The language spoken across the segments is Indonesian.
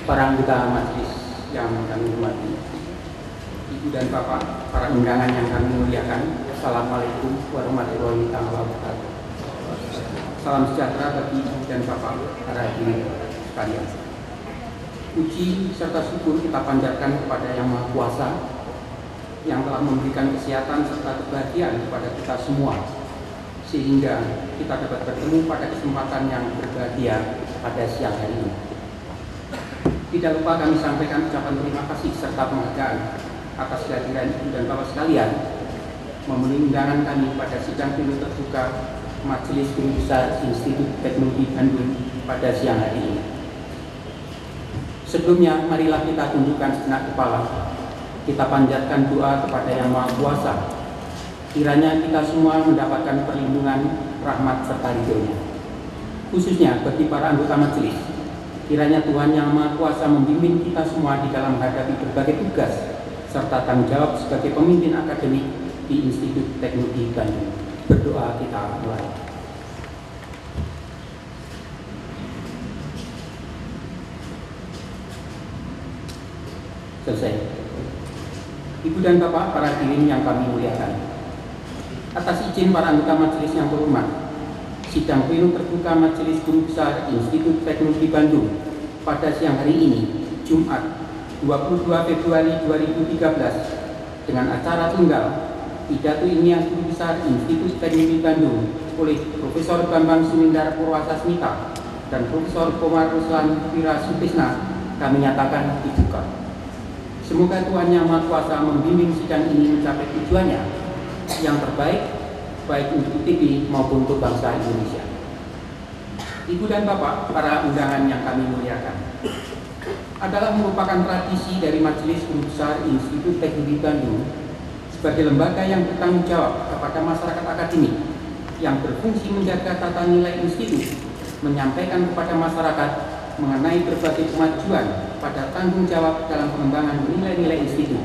para anggota majelis yang kami hormati, Ibu dan Bapak, para undangan yang kami muliakan, Assalamualaikum warahmatullahi wabarakatuh. Salam sejahtera bagi Ibu dan Bapak, para hadirin sekalian. Puji serta syukur kita panjatkan kepada Yang Maha Kuasa yang telah memberikan kesehatan serta kebahagiaan kepada kita semua, sehingga kita dapat bertemu pada kesempatan yang berbahagia pada siang hari ini. Tidak lupa kami sampaikan ucapan terima kasih serta penghargaan atas kehadiran Ibu dan Bapak sekalian memenuhi undangan kami pada sidang pleno terbuka Majelis Guru Besar Institut Teknologi Bandung pada siang hari ini. Sebelumnya, marilah kita tundukkan sejenak kepala, kita panjatkan doa kepada Yang Maha Kuasa, kiranya kita semua mendapatkan perlindungan, rahmat serta ridho-Nya. Khususnya bagi para anggota majelis, kiranya Tuhan Yang Maha Kuasa membimbing kita semua di dalam menghadapi berbagai tugas serta tanggung jawab sebagai pemimpin akademik di Institut Teknologi Bandung. Berdoa kita mulai. Selesai. Ibu dan Bapak, para hadirin yang kami muliakan, atas izin para anggota majelis yang terhormat, sidang pleno terbuka Majelis Guru Besar Institut Teknologi Bandung pada siang hari ini, Jumat 22 Februari 2013, dengan acara tunggal pidato ilmiah Guru Besar Institut Teknologi Bandung oleh Profesor Bambang Sumindar Purwasasmita dan Profesor Komar Ruslan Wirasutisna kami nyatakan dibuka. Semoga Tuhan Yang Maha Kuasa membimbing sidang ini mencapai tujuannya yang terbaik, baik untuk ITB maupun untuk bangsa Indonesia. Ibu dan Bapak, para undangan yang kami muliakan, adalah merupakan tradisi dari Majelis Guru Besar Institut Teknologi Bandung sebagai lembaga yang bertanggung jawab kepada masyarakat akademik yang berfungsi menjaga tata nilai institut, menyampaikan kepada masyarakat mengenai berbagai kemajuan pada tanggung jawab dalam pengembangan nilai-nilai institut,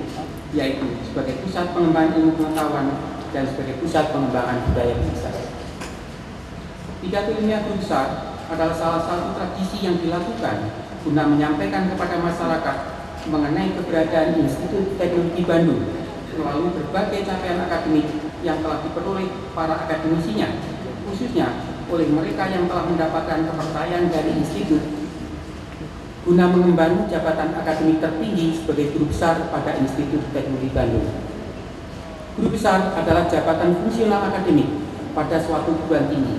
yaitu sebagai pusat pengembangan ilmu pengetahuan dan sebagai pusat pengembangan budaya bangsa. Pidato ilmiah Guru Besar adalah salah satu tradisi yang dilakukan guna menyampaikan kepada masyarakat mengenai keberadaan Institut Teknologi Bandung melalui berbagai capaian akademik yang telah diperoleh para akademisinya, khususnya oleh mereka yang telah mendapatkan kepercayaan dari institut guna mengemban jabatan akademik tertinggi sebagai guru besar pada Institut Teknologi Bandung. Guru besar adalah jabatan fungsional akademik pada suatu perguruan tinggi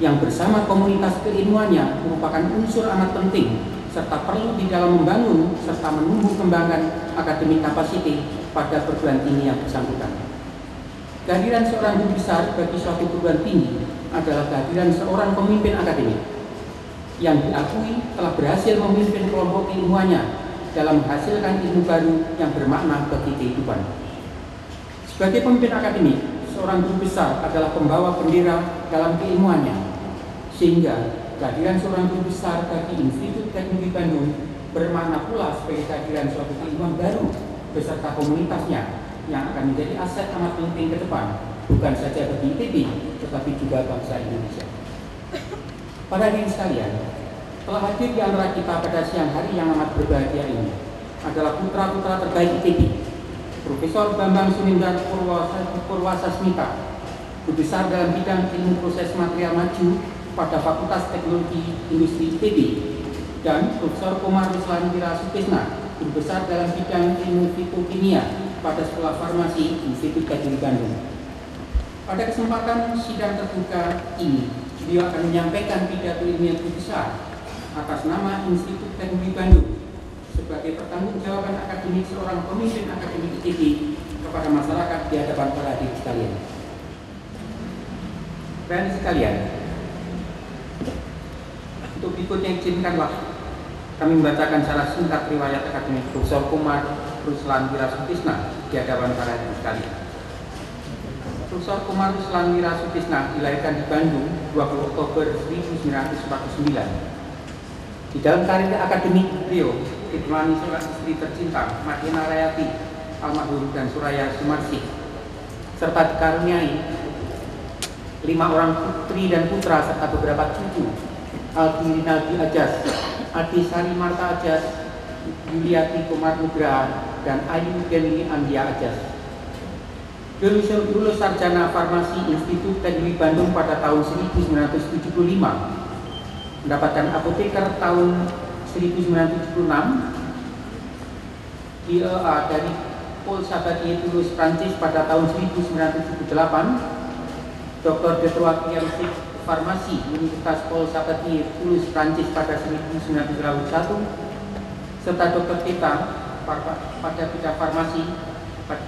yang bersama komunitas keilmuannya merupakan unsur amat penting serta perlu di dalam membangun serta menumbuh kembangkan akademik kapasiti pada perguruan tinggi yang bersangkutan. Kehadiran seorang guru besar bagi suatu perguruan tinggi adalah kehadiran seorang pemimpin akademik yang diakui telah berhasil memimpin kelompok keilmuannya dalam menghasilkan ilmu baru yang bermakna bagi kehidupan. Sebagai pemimpin akademik, seorang guru besar adalah pembawa bendera dalam keilmuannya, sehingga kehadiran seorang guru besar bagi Institut Teknologi Bandung bermakna pula sebagai kehadiran suatu keilmuan baru beserta komunitasnya yang akan menjadi aset amat penting ke depan, bukan saja bagi ITB, tetapi juga bangsa Indonesia. Para hadirin sekalian, telah hadir di antara kita pada siang hari yang amat berbahagia ini adalah putra-putra terbaik ITB, Profesor Bambang Sumindar Purwasasmita, guru besar dalam bidang ilmu proses material maju pada Fakultas Teknologi Industri ITB, dan Profesor Komar Ruslan Wirasutisna, guru besar dalam bidang ilmu fitokimia pada Sekolah Farmasi Institut Teknologi Bandung. Pada kesempatan sidang terbuka ini, beliau akan menyampaikan pidato ilmiah Guru Besar atas nama Institut Teknologi Bandung sebagai pertanggungjawaban akademik seorang pemimpin akademik ITB kepada masyarakat di hadapan para hadirin sekalian. Dan sekalian, untuk berikutnya izinkanlah kami membacakan secara singkat riwayat akademik Profesor Komar Ruslan Wirasutisna di hadapan para hadirin sekalian. Profesor Komar Ruslan Wirasutisna dilahirkan di Bandung 20 Oktober 1949. Di dalam karir akademik beliau ditemani seorang istri tercinta, Madina Rayati almarhum dan Suraya Sumarsih, serta dikaruniai 5 orang putri dan putra serta beberapa cucu, Aldi Rinaldi Ajas, Adi Sari Marta Ajas, Yuliati Kumar Nugraha, dan Ayu Deni Andia Ajas. Lulus sarjana farmasi Institut Teknologi Bandung pada tahun 1975, mendapatkan apoteker tahun 1976, DEA dari Paul Sabatier Toulouse, Prancis pada tahun 1978, Dr. de Trois Farmasi Universitas Paul Sabatier Toulouse, Prancis pada 1981, serta Dr. Teta pada bidang farmasi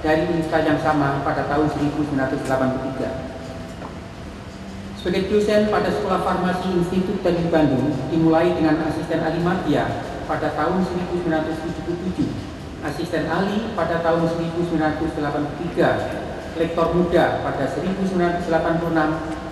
dari universitas yang sama pada tahun 1983. Sebagai dosen pada Sekolah Farmasi Institut Teknologi Bandung, dimulai dengan asisten ahli madya pada tahun 1977, asisten ahli pada tahun 1983, lektor muda pada 1986,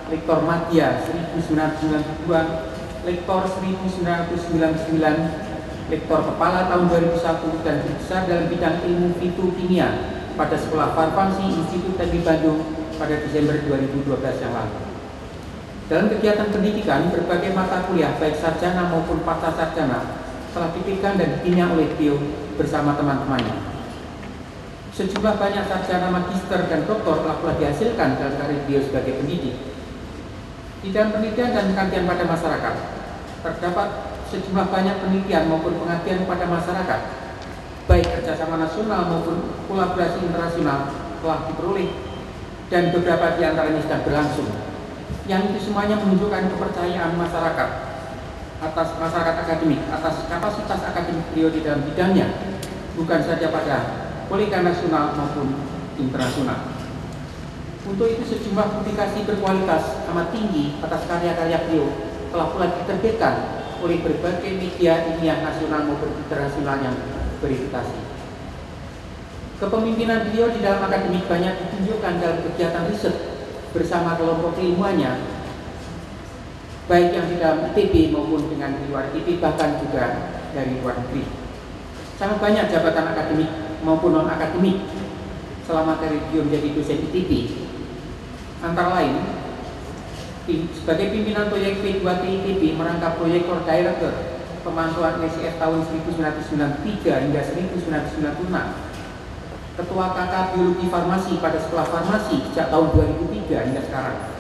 lektor madya 1992, lektor 1999, lektor kepala tahun 2001, dan guru besar dalam bidang ilmu fitokimia pada Sekolah Farmasi Institut Teknologi Bandung pada Desember 2012 yang lalu. Dalam kegiatan pendidikan, berbagai mata kuliah baik sarjana maupun pasca sarjana telah dipegang dan dibina oleh beliau bersama teman-temannya. Sejumlah banyak sarjana magister dan doktor telah dihasilkan dalam karir beliau sebagai pendidik. Di dalam penelitian dan pengabdian pada masyarakat, terdapat sejumlah banyak penelitian maupun pengabdian pada masyarakat, baik kerjasama nasional maupun kolaborasi internasional telah diperoleh, dan beberapa di antaranya sedang berlangsung. Yang itu semuanya menunjukkan kepercayaan masyarakat atas masyarakat akademik, atas kapasitas akademik beliau di dalam bidangnya, bukan saja pada politika nasional maupun internasional. Untuk itu sejumlah publikasi berkualitas amat tinggi atas karya-karya beliau telah pula diterbitkan oleh berbagai media ilmiah nasional maupun internasional yang berreputasi. Kepemimpinan beliau di dalam akademik banyak ditunjukkan dalam kegiatan riset bersama kelompok ilmuannya, baik yang di dalam ITB maupun dengan di luar ITB, bahkan juga dari luar negeri. Sangat banyak jabatan akademik maupun non-akademik selama karir beliau menjadi dosen ITB. Antara lain, sebagai pimpinan proyek P2T ITB merangkap proyek Core Director pemantauan SCF tahun 1993 hingga 1996, Ketua KK Biologi Farmasi pada Sekolah Farmasi sejak tahun 2003 hingga sekarang,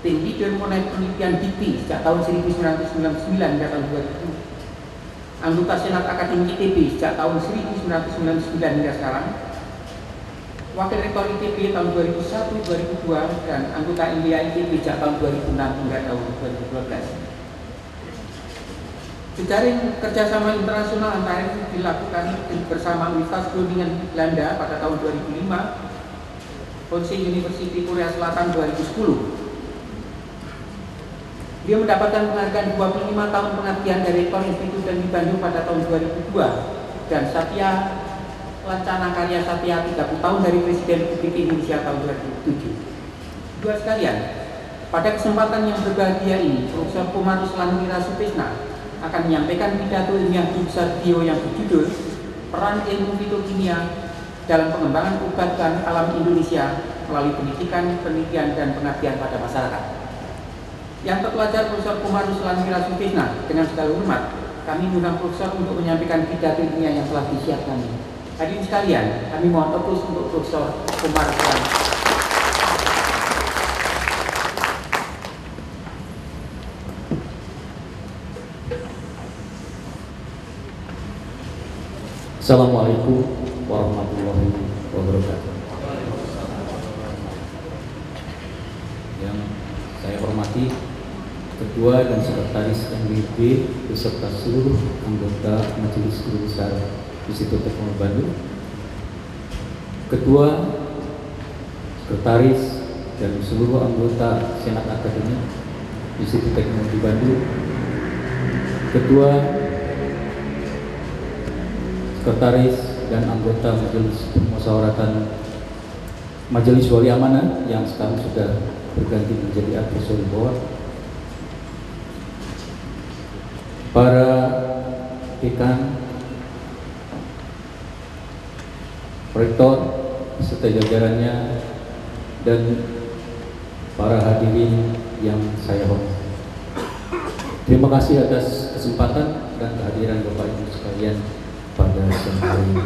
tim leader mengenai penelitian DIPI sejak tahun 1999 hingga tahun 2000, anggota Senat Akademik ITB sejak tahun 1999 hingga sekarang, Wakil Rektor ITB tahun 2001-2002, dan anggota ILIA ITB sejak tahun 2006 hingga tahun 2012. Jejaring kerjasama internasional antara lain dilakukan bersama Universitas Groningen Belanda pada tahun 2005, Honsei University Korea Selatan 2010. Dia mendapatkan penghargaan 25 tahun pengabdian dari Rektor Institut Teknologi Bandung pada tahun 2002, dan Satya Lancana Karya Satya 30 tahun dari Presiden Republik Indonesia tahun 2007. Dua sekalian, pada kesempatan yang berbahagia ini, Profesor Komarus Lanwira Sutisna akan menyampaikan pidato ilmiah besar beliau yang berjudul Peran Ilmu Fitokimia dalam Pengembangan Obat-Bahan Alam Indonesia melalui Pendidikan, Penelitian, dan Pengabdian pada Masyarakat. Yang terpelajar Profesor Komarus Lanwira Sutisna, dengan segala hormat kami mengundang Profesor untuk menyampaikan pidato ilmiah yang telah disiapkan. Hadirin sekalian, kami mohon fokus untuk Profesor Komarus Lanwira. Assalamualaikum warahmatullahi wabarakatuh. Yang saya hormati Ketua dan Sekretaris MWB beserta seluruh anggota Majelis Guru Besar Institut Teknologi Bandung, Ketua, Sekretaris, dan seluruh anggota Senat Akademik Institut Teknologi Bandung, Ketua, Sekretaris, dan anggota Majelis Permusyawaratan Majelis Wali Amanah yang sekarang sudah berganti menjadi advisory board, para dekan, rektor serta jajarannya, dan para hadirin yang saya hormati. Terima kasih atas kesempatan dan kehadiran Bapak Ibu sekalian pada siang hari ini.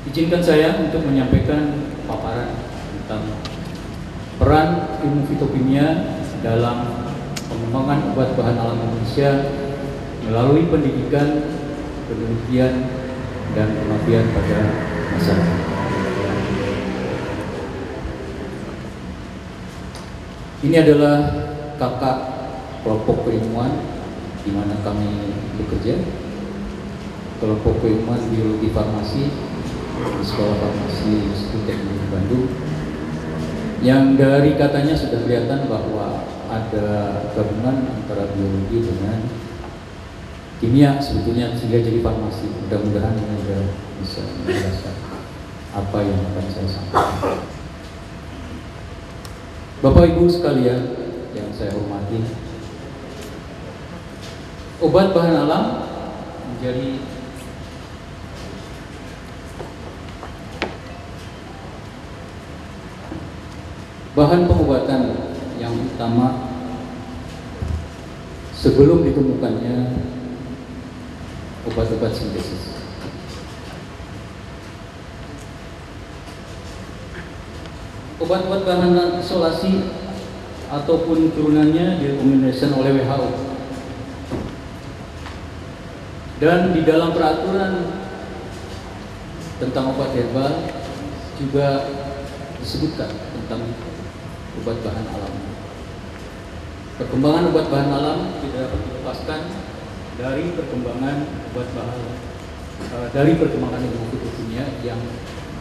Izinkan saya untuk menyampaikan paparan tentang peran ilmu fitokimia dalam pengembangan obat bahan alam Indonesia melalui pendidikan, penelitian, dan pengabdian pada masyarakat. Ini adalah kakak kelompok keilmuan di mana kami bekerja, kelompok keilmuan biologi farmasi di Sekolah Farmasi Institut Teknologi Bandung, yang dari katanya sudah kelihatan bahwa ada gabungan antara biologi dengan kimia sebetulnya sehingga jadi farmasi. Mudah-mudahan ini bisa menjelaskan apa yang akan saya sampaikan. Bapak Ibu sekalian yang saya hormati, obat bahan alam menjadi bahan pengobatan yang utama sebelum ditemukannya obat-obat sintesis. Obat-obat bahan isolasi ataupun turunannya direkomendasikan oleh WHO. Dan di dalam peraturan tentang obat herbal juga disebutkan tentang obat bahan alam. Perkembangan obat bahan alam tidak dapat dilepaskan dari perkembangan obat bahan dari perkembangan ilmu fitokimia yang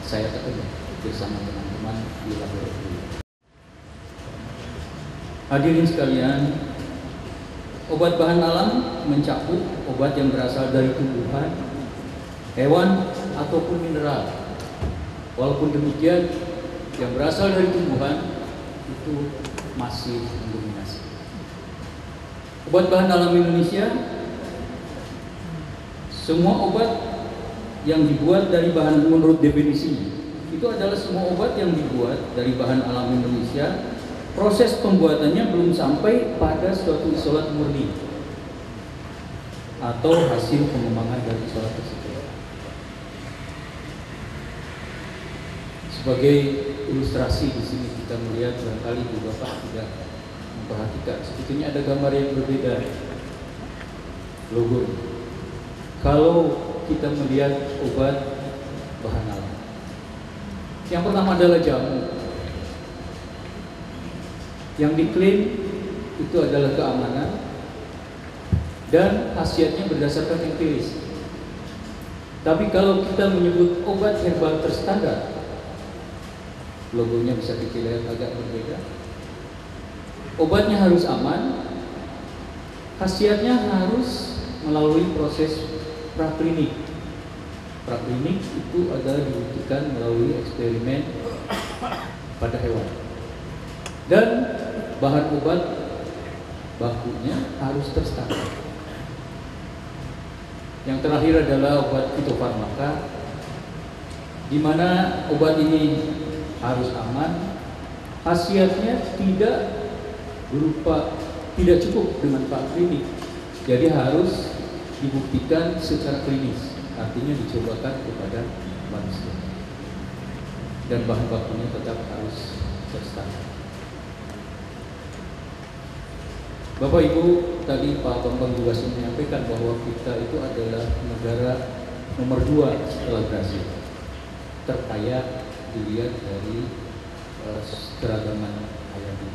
saya tekuni bersama teman-teman di laboratorium. Hadirin sekalian, obat bahan alam mencakup obat yang berasal dari tumbuhan, hewan, ataupun mineral. Walaupun demikian, yang berasal dari tumbuhan itu masih mendominasi. Obat bahan alam Indonesia, semua obat yang dibuat dari bahan menurut definisinya, itu adalah semua obat yang dibuat dari bahan alam Indonesia. Proses pembuatannya belum sampai pada suatu isolat murni atau hasil pengembangan dari isolat tersebut. Sebagai ilustrasi di sini kita melihat barangkali Bu Bapak tidak memperhatikan, sebetulnya ada gambar yang berbeda logo. Kalau kita melihat obat bahan alam, yang pertama adalah jamu. Yang diklaim itu adalah keamanan dan khasiatnya berdasarkan empiris. Tapi kalau kita menyebut obat herbal terstandar, logonya bisa kita lihat agak berbeda. Obatnya harus aman, khasiatnya harus melalui proses praklinik. Praklinik itu adalah dibuktikan melalui eksperimen pada hewan. Dan bahan obat bakunya harus terstandar. Yang terakhir adalah obat fitofarmaka, di mana obat ini harus aman, khasiatnya tidak cukup dengan klinik, jadi harus dibuktikan secara klinis, artinya dicobakan kepada manusia, dan bahan bakunya tetap harus terstandar. Bapak Ibu, tadi Pak Bambang juga sudah menyampaikan bahwa kita itu adalah negara nomor 2 setelah Brasil, terkaya dilihat dari keragaman hayati.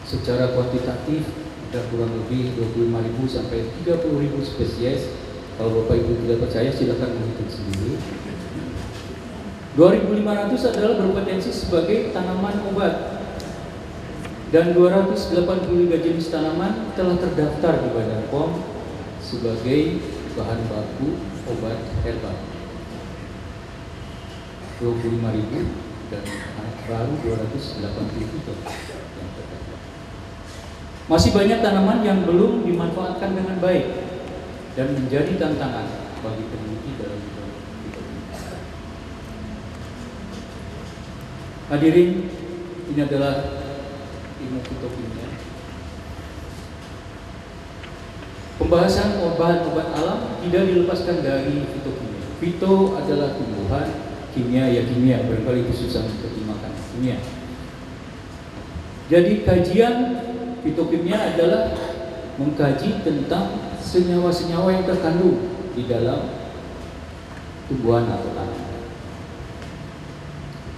Secara kuantitatif ada kurang lebih 25.000 sampai 30.000 spesies. Kalau Bapak Ibu tidak percaya silakan menghitung sendiri. 2.500 adalah berpotensi sebagai tanaman obat, dan 283 jenis tanaman telah terdaftar di Badan POM sebagai bahan baku obat herbal. 25.000 dan baru 283 yang terdaftar. Masih banyak tanaman yang belum dimanfaatkan dengan baik dan menjadi tantangan bagi peneliti dalam bidang fitokimia. Hadirin, ini adalah ilmu fitokimia. Pembahasan obat-obat alam tidak dilepaskan dari fitokimia. Fito adalah tumbuhan, kimia ya kimia, barangkali itu susah diterjemahkan kimia. Jadi kajian fitokimia adalah mengkaji tentang senyawa-senyawa yang terkandung di dalam tumbuhan atau tanaman.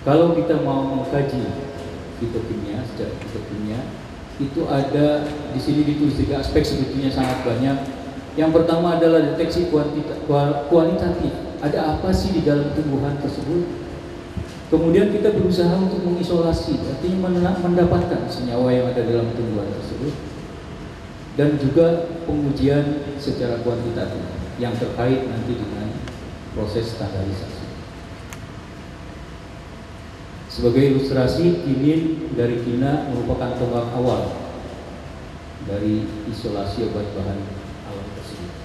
Kalau kita mau mengkaji fitokimia, secara fitokimia itu ada di sini ditulis tiga aspek, sebetulnya sangat banyak. Yang pertama adalah deteksi kualitatif. Ada apa sih di dalam tumbuhan tersebut? Kemudian kita berusaha untuk mengisolasi, artinya mendapatkan senyawa yang ada dalam tumbuhan tersebut. Dan juga pengujian secara kuantitatif yang terkait nanti dengan proses standarisasi. Sebagai ilustrasi, kinin dari Kina merupakan tonggak awal dari isolasi obat bahan alam tersebut.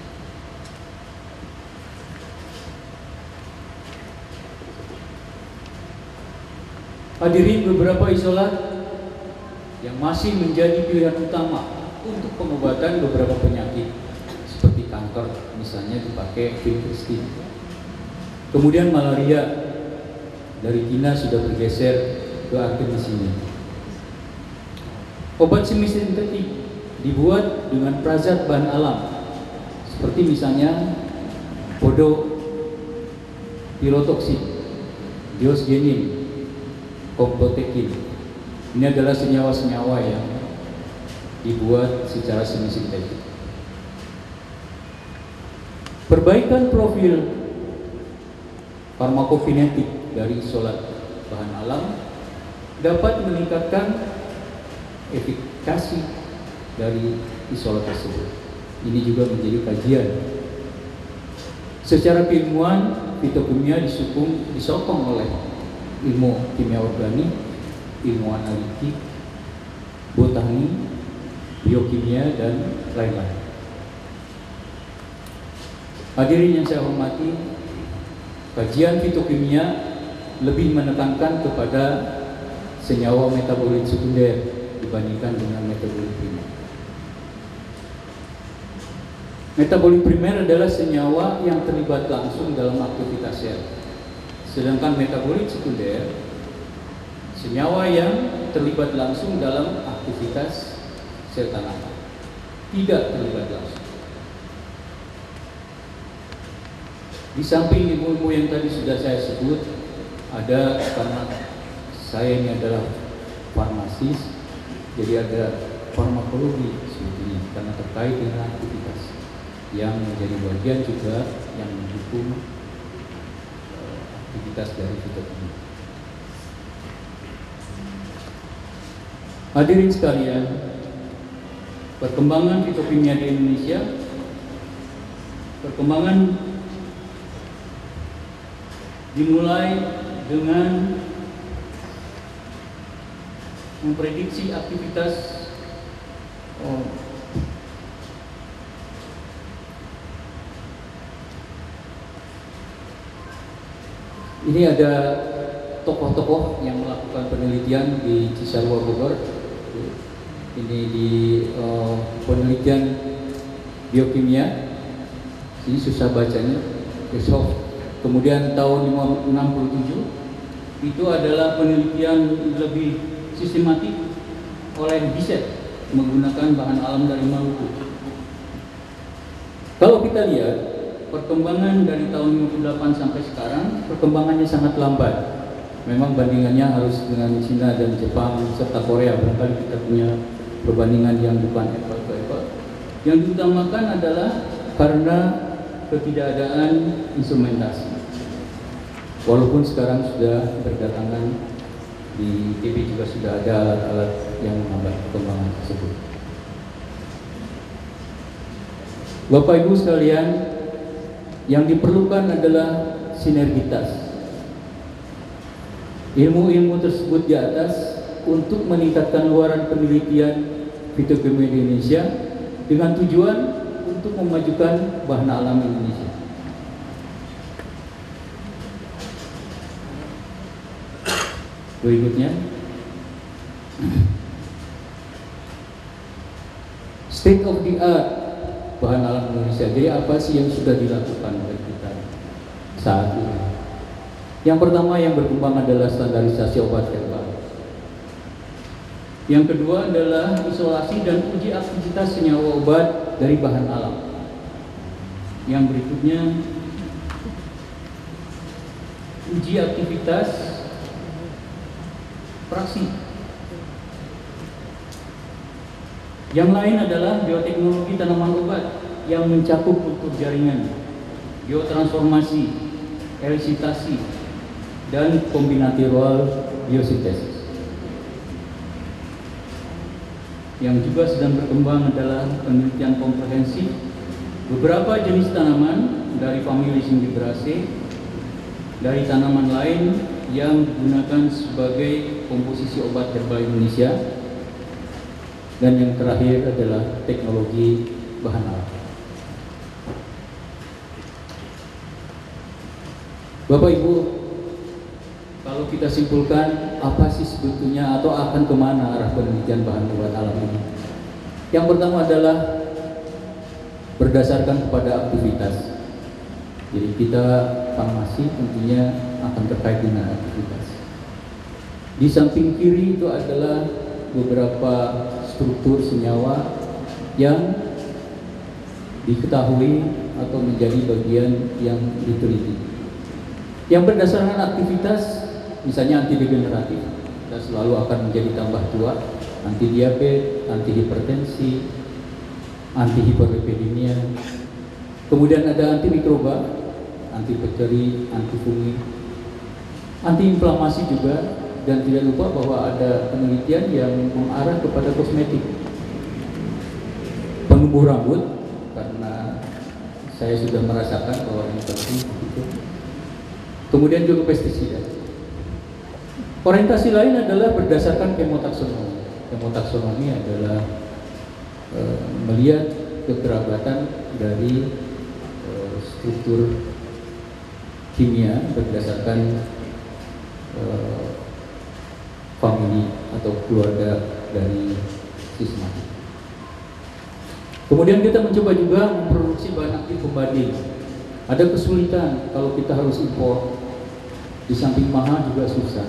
Hadirin, beberapa isolat yang masih menjadi pilihan utama untuk pengobatan beberapa penyakit seperti kanker, misalnya dipakai vincristine. Kemudian malaria dari Kina sudah bergeser ke artemisinin. Obat semi-sintetik dibuat dengan prazat bahan alam, seperti misalnya pilotoxin, diosgenin, kompotekin. Ini adalah senyawa-senyawa yang dibuat secara semi-sintetik. Perbaikan profil farmakokinetik dari isolat bahan alam dapat meningkatkan efikasi dari isolat tersebut. Ini juga menjadi kajian. Secara keilmuan, fitokimia disokong oleh ilmu kimia organik, ilmu analitik, botani, biokimia, dan lain-lain. Hadirin yang saya hormati, kajian fitokimia lebih menekankan kepada senyawa metabolit sekunder dibandingkan dengan metabolit primer. Metabolit primer adalah senyawa yang terlibat langsung dalam aktivitas sel. Sedangkan metabolit sekunder senyawa yang terlibat langsung dalam aktivitas sel tanaman. Tidak terlibat langsung. Di samping ilmu-ilmu yang tadi sudah saya sebut, ada, karena saya ini adalah farmasis, jadi ada farmakologi sebetulnya, karena terkait dengan aktivitas yang menjadi bagian juga yang mendukung aktivitas dari fitokimia. Hadirin sekalian, perkembangan fitokimia di Indonesia, perkembangan dimulai dengan memprediksi aktivitas ini ada tokoh-tokoh yang melakukan penelitian di Cisarua Bogor. Ini di penelitian biokimia, ini susah bacanya, besok. Kemudian tahun 1967 itu adalah penelitian lebih sistematik oleh Bisset menggunakan bahan alam dari Maluku. Kalau kita lihat perkembangan dari tahun 58 sampai sekarang, perkembangannya sangat lambat. Memang bandingannya harus dengan Cina dan Jepang serta Korea. Barangkali kita punya perbandingan yang bukan apple to apple. Yang diutamakan adalah karena ketidakadaan instrumentasi. Walaupun sekarang sudah berdatangan di TV juga sudah ada alat yang menambah perkembangan tersebut. Bapak Ibu sekalian, yang diperlukan adalah sinergitas. Ilmu-ilmu tersebut di atas untuk meningkatkan luaran penelitian fitokimia di Indonesia dengan tujuan untuk memajukan bahan alam Indonesia. Berikutnya, state of the art bahan alam Indonesia. Jadi apa sih yang sudah dilakukan oleh kita saat ini? Yang pertama yang berkembang adalah standarisasi obat herbal. Yang kedua adalah isolasi dan uji aktivitas senyawa obat dari bahan alam. Yang berikutnya uji aktivitas praksi. Yang lain adalah bioteknologi tanaman obat yang mencakup kultur jaringan, biotransformasi, elisitasi, dan kombinatorial biosintesis. Yang juga sedang berkembang adalah penelitian komprehensif beberapa jenis tanaman dari famili Zingiberaceae, dari tanaman lain yang digunakan sebagai komposisi obat herbal Indonesia, dan yang terakhir adalah teknologi bahan alam. Bapak Ibu, kalau kita simpulkan apa sih sebetulnya atau akan kemana arah penelitian bahan obat alam ini? Yang pertama adalah berdasarkan kepada aktivitas. Jadi kita farmasi tentunya akan terkait dengan aktivitas. Di samping kiri itu adalah beberapa struktur senyawa yang diketahui atau menjadi bagian yang diteliti. Yang berdasarkan aktivitas, misalnya antidegeneratif, kita selalu akan menjadi tambah tua, anti diabetes, anti hipertensi, anti hiperlipidemia. Kemudian ada anti mikroba, anti bakteri, anti fungi, anti inflamasi juga, dan tidak lupa bahwa ada penelitian yang mengarah kepada kosmetik, penumbuh rambut, karena saya sudah merasakan bahwa ini penting begitu. Kemudian juga pestisida. Orientasi lain adalah berdasarkan kemotaksonomi. Kemotaksonomi adalah melihat kekerabatan dari struktur kimia berdasarkan famili atau keluarga dari sismatik. Kemudian kita mencoba juga memproduksi bahan aktif pembanding. Ada kesulitan kalau kita harus impor, di samping mahal juga susah.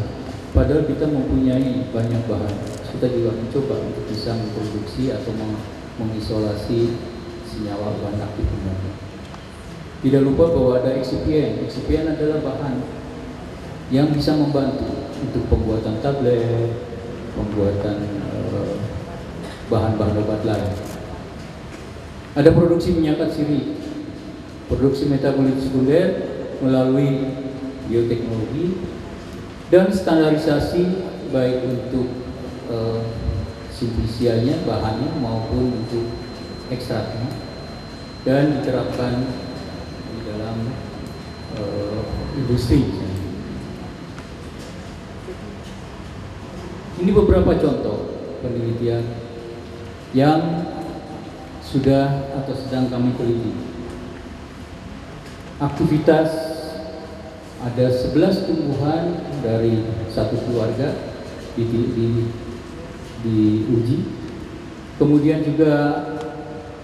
Padahal kita mempunyai banyak bahan. Kita juga mencoba untuk bisa memproduksi atau mengisolasi senyawa bahan aktif pembanding. Tidak lupa bahwa ada excipient. Excipient adalah bahan yang bisa membantu untuk pembuatan tablet, pembuatan bahan-bahan obat lain. Ada produksi minyak atsiri, produksi metabolit sekunder melalui bioteknologi, dan standarisasi baik untuk simplisianya, bahannya maupun untuk ekstraknya, dan diterapkan di dalam industri. Ini beberapa contoh penelitian yang sudah atau sedang kami teliti. Aktivitas ada 11 tumbuhan dari satu keluarga diuji. Kemudian juga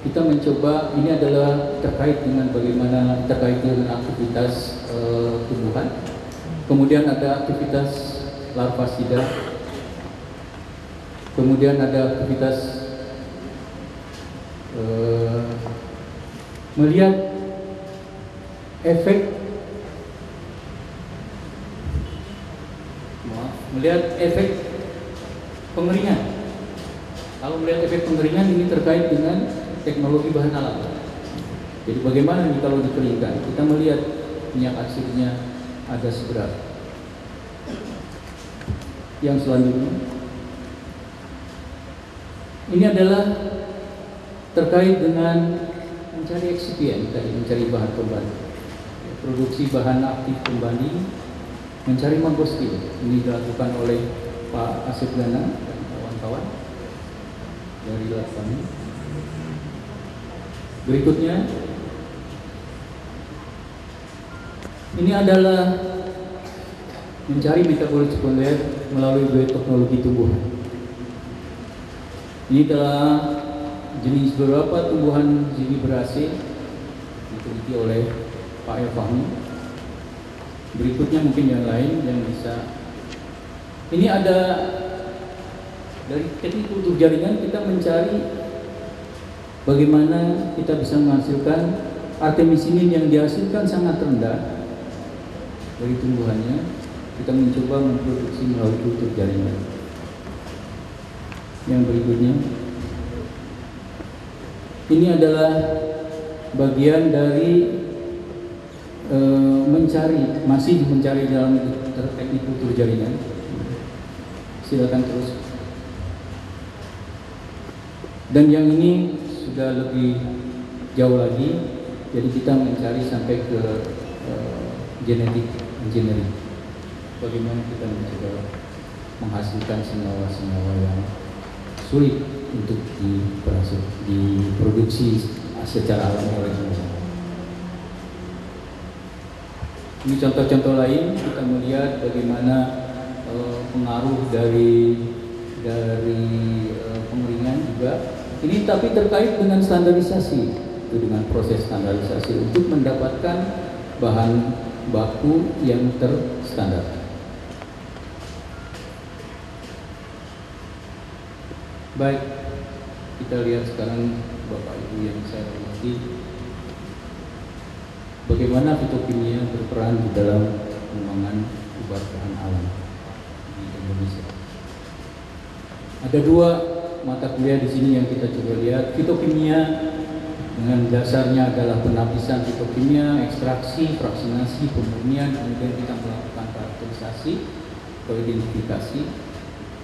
kita mencoba, ini adalah terkait dengan bagaimana terkait dengan aktivitas tumbuhan. Kemudian ada aktivitas larvasida. Kemudian ada aktivitas melihat efek pengeringan. Kalau melihat efek pengeringan ini terkait dengan teknologi bahan alam. Jadi bagaimana nih kalau dikeringkan? Kita melihat minyak atsirnya ada seberapa. Yang selanjutnya, ini adalah terkait dengan mencari eksipien, mencari bahan pembanding, produksi bahan aktif pembanding, mencari mangostin. Ini dilakukan oleh Pak Asep Gana dan kawan-kawan dari lab kami. Berikutnya, ini adalah mencari metabolit sekunder melalui bioteknologi tumbuhan. Ini telah jenis beberapa tumbuhan zingiberaceae diteliti oleh Pak Fahmi. Berikutnya mungkin yang lain yang bisa. Ini ada dari teknik kultur jaringan, kita mencari bagaimana kita bisa menghasilkan artemisinin yang dihasilkan sangat rendah dari tumbuhannya. Kita mencoba memproduksi melalui kultur jaringan. Yang berikutnya, ini adalah bagian dari masih mencari dalam teknik kultur jaringan. Silakan terus. Dan yang ini sudah lebih jauh lagi, jadi kita mencari sampai ke genetik engineering. Bagaimana kita mencoba menghasilkan senyawa-senyawa yang sulit untuk diproduksi secara alami oleh manusia. Ini contoh-contoh lain, kita melihat bagaimana pengaruh dari pengeringan juga. Ini tapi terkait dengan standarisasi, itu dengan proses standarisasi untuk mendapatkan bahan baku yang terstandar. Baik, kita lihat sekarang Bapak Ibu yang saya hormati, bagaimana fitokimia berperan di dalam pengembangan obat bahan alam di Indonesia. Ada dua mata kuliah di sini yang kita coba lihat. Fitokimia dengan dasarnya adalah penapisan fitokimia, ekstraksi, fraksinasi, pemurnian, kemudian kita melakukan karakterisasi atau identifikasi.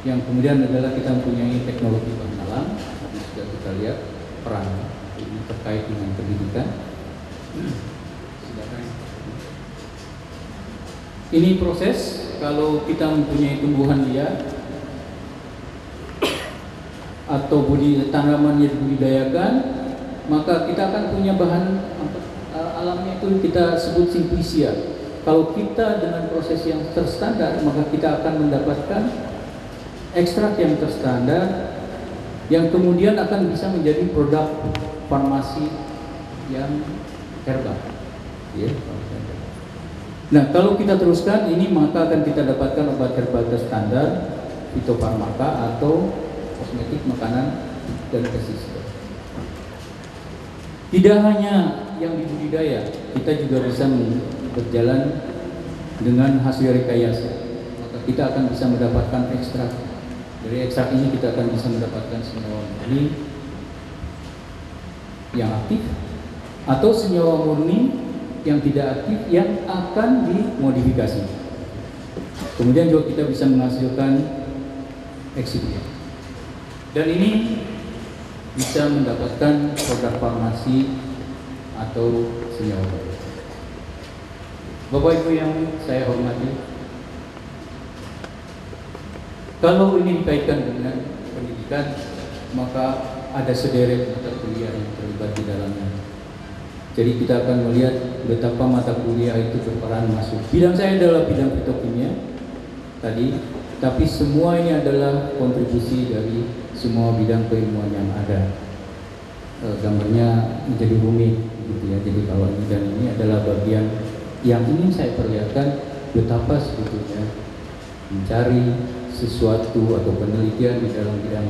Yang kemudian adalah kita mempunyai teknologi bahan alam, tadi sudah kita lihat peran ini terkait dengan pendidikan. Silakan. Ini proses kalau kita mempunyai tumbuhan liar atau tanaman yang dibudidayakan, maka kita akan punya bahan alamnya itu kita sebut simplicia. Kalau kita dengan proses yang terstandar, maka kita akan mendapatkan ekstrak yang terstandar yang kemudian akan bisa menjadi produk farmasi yang herbal. Ya. Nah, kalau kita teruskan ini, maka akan kita dapatkan obat herbal terstandar, fitofarmaka atau kosmetik, makanan, dan pestisida. Tidak hanya yang dibudidaya, kita juga bisa berjalan dengan hasil rekayasa. Maka kita akan bisa mendapatkan ekstrak. Dari ekstrak ini kita akan bisa mendapatkan senyawa murni yang aktif atau senyawa murni yang tidak aktif yang akan dimodifikasi. Kemudian juga kita bisa menghasilkan eksibit. Dan ini bisa mendapatkan produk farmasi atau senyawa baru. Bapak Ibu yang saya hormati, kalau ini dikaitkan dengan pendidikan, maka ada sederet mata kuliah yang terlibat di dalamnya. Jadi kita akan melihat betapa mata kuliah itu berperan masuk. Bidang saya adalah bidang fitokimia tadi, tapi semua ini adalah kontribusi dari semua bidang keilmuan yang ada. Gambarnya menjadi rumit, gitu ya. Jadi kalau ini dan ini adalah bagian yang ingin saya perlihatkan betapa sebetulnya mencari sesuatu atau penelitian di dalam bidang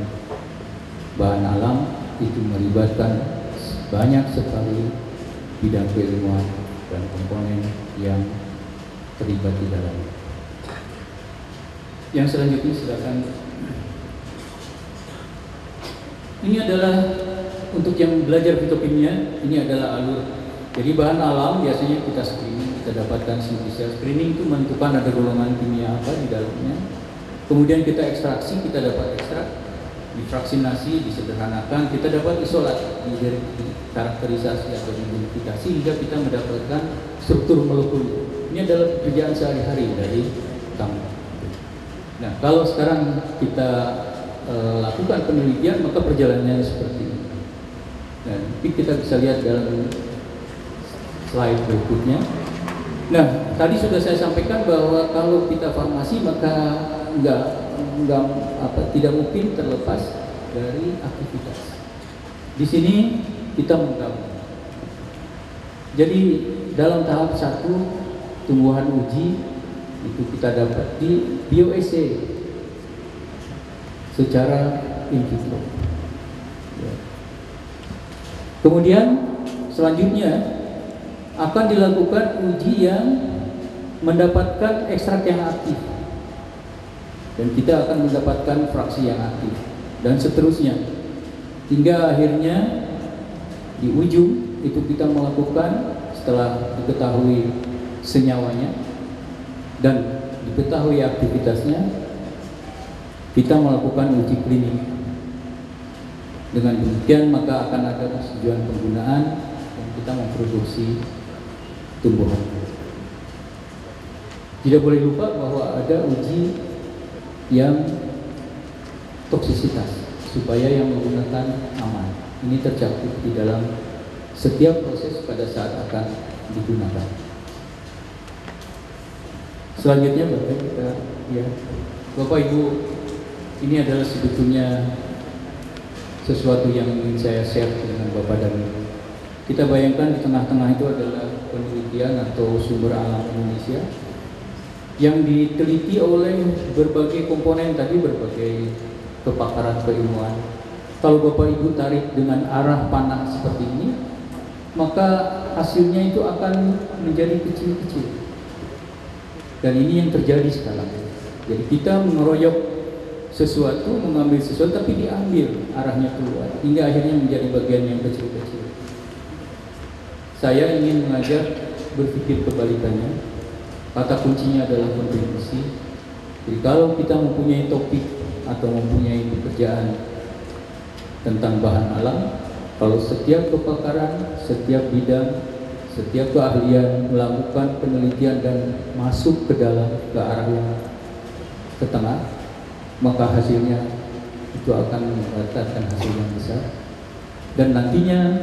bahan alam itu melibatkan banyak sekali bidang keilmuan dan komponen yang terlibat di dalamnya. Yang selanjutnya silakan. Ini adalah untuk yang belajar fitokimia, ini adalah alur. Jadi bahan alam biasanya kita screening, kita dapatkan simplicia. Screening itu menentukan ada golongan kimia apa di dalamnya. Kemudian kita ekstraksi, kita dapat ekstrak, difraksinasi, disederhanakan, kita dapat isolat, karakterisasi atau identifikasi hingga kita mendapatkan struktur molekul. Ini adalah pekerjaan sehari-hari dari kami. Nah, kalau sekarang kita lakukan penelitian, maka perjalanannya seperti ini. Nah, nanti kita bisa lihat dalam slide berikutnya. Nah, tadi sudah saya sampaikan bahwa kalau kita farmasi maka tidak mungkin terlepas dari aktivitas. Di sini kita menggabung. Jadi dalam tahap 1 tumbuhan uji itu kita dapat di bioassay secara in vitro. Kemudian selanjutnya akan dilakukan uji yang mendapatkan ekstrak yang aktif, dan kita akan mendapatkan fraksi yang aktif, dan seterusnya hingga akhirnya di ujung itu kita melakukan, setelah diketahui senyawanya dan diketahui aktivitasnya, kita melakukan uji klinik. Dengan demikian maka akan ada persetujuan penggunaan dan kita memproduksi tumbuhan. Tidak boleh lupa bahwa ada uji yang toksisitas supaya yang menggunakan aman. Ini tercakup di dalam setiap proses pada saat akan digunakan. Selanjutnya Bapak Ibu, ini adalah sebetulnya sesuatu yang ingin saya share dengan Bapak dan Ibu. Kita bayangkan di tengah-tengah itu adalah penelitian atau sumber alam Indonesia yang diteliti oleh berbagai komponen tadi, berbagai kepakaran keilmuan. Kalau Bapak Ibu tarik dengan arah panah seperti ini, maka hasilnya itu akan menjadi kecil-kecil. Dan ini yang terjadi sekarang. Jadi kita mengeroyok sesuatu, mengambil sesuatu, tapi diambil arahnya keluar hingga akhirnya menjadi bagian yang kecil-kecil. Saya ingin mengajak berpikir kebalikannya. Kata kuncinya adalah kontribusi. Jadi kalau kita mempunyai topik atau mempunyai pekerjaan tentang bahan alam, kalau setiap kepakaran, setiap bidang, setiap keahlian melakukan penelitian dan masuk ke dalam ke arah yang ke tengah, maka hasilnya itu akan mendapatkan hasil yang besar. Dan nantinya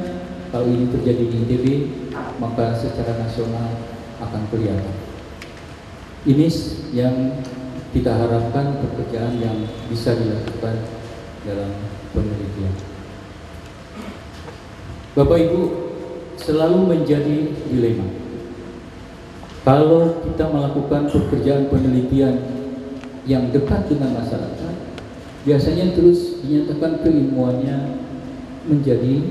kalau ini terjadi di ITB, maka secara nasional akan kelihatan. Ini yang kita harapkan, pekerjaan yang bisa dilakukan dalam penelitian. Bapak Ibu, selalu menjadi dilema. Kalau kita melakukan pekerjaan penelitian yang dekat dengan masyarakat, biasanya terus dinyatakan keilmuannya menjadi